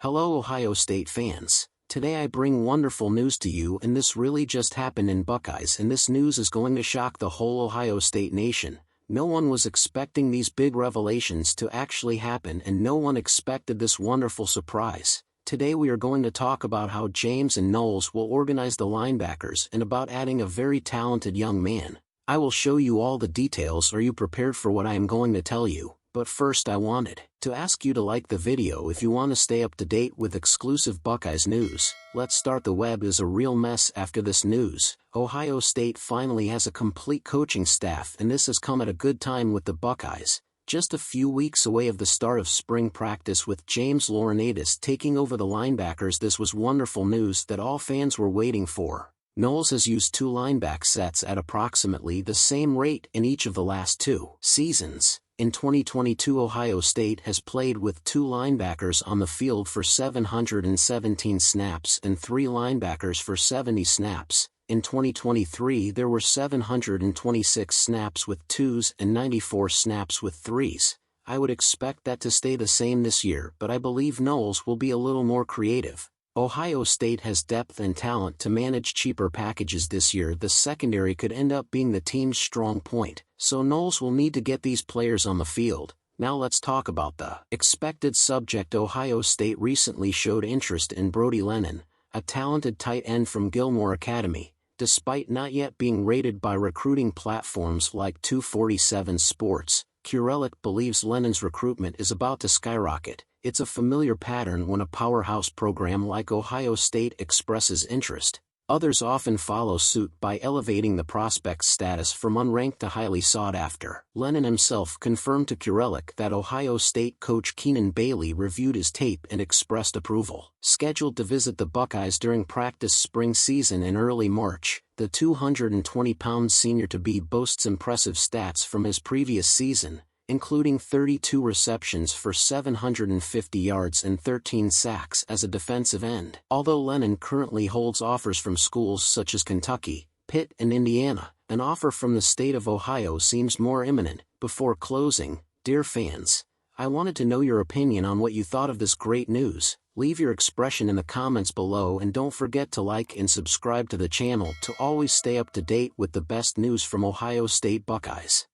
Hello Ohio State fans. Today I bring wonderful news to you, and this really just happened in Buckeyes, and this news is going to shock the whole Ohio State nation. No one was expecting these big revelations to actually happen, and no one expected this wonderful surprise. Today we are going to talk about how James and Knowles will organize the linebackers and about adding a very talented young man. I will show you all the details. Are you prepared for what I am going to tell you? But first I wanted to ask you to like the video if you want to stay up to date with exclusive Buckeyes news. Let's start. The web is a real mess after this news. Ohio State finally has a complete coaching staff, and this has come at a good time with the Buckeyes. Just a few weeks away of the start of spring practice with James Laurinaitis taking over the linebackers, this was wonderful news that all fans were waiting for. Knowles has used two linebacker sets at approximately the same rate in each of the last two seasons. In 2022, Ohio State has played with two linebackers on the field for 717 snaps and three linebackers for 70 snaps. In 2023, there were 726 snaps with twos and 94 snaps with threes. I would expect that to stay the same this year, but I believe Knowles will be a little more creative. Ohio State has depth and talent to manage cheaper packages this year. The secondary could end up being the team's strong point, so Knowles will need to get these players on the field. Now let's talk about the expected subject. Ohio State recently showed interest in Brody Lennon, a talented tight end from Gilmore Academy. Despite not yet being rated by recruiting platforms like 247 Sports, Kurelic believes Lennon's recruitment is about to skyrocket. It's a familiar pattern when a powerhouse program like Ohio State expresses interest. Others often follow suit by elevating the prospect's status from unranked to highly sought after. Lennon himself confirmed to Kurelic that Ohio State coach Keenan Bailey reviewed his tape and expressed approval. Scheduled to visit the Buckeyes during practice spring season in early March, the 220-pound senior-to-be boasts impressive stats from his previous season, including 32 receptions for 750 yards and 13 sacks as a defensive end. Although Lennon currently holds offers from schools such as Kentucky, Pitt and Indiana, an offer from the state of Ohio seems more imminent. Before closing, dear fans, I wanted to know your opinion on what you thought of this great news. Leave your expression in the comments below, and don't forget to like and subscribe to the channel to always stay up to date with the best news from Ohio State Buckeyes.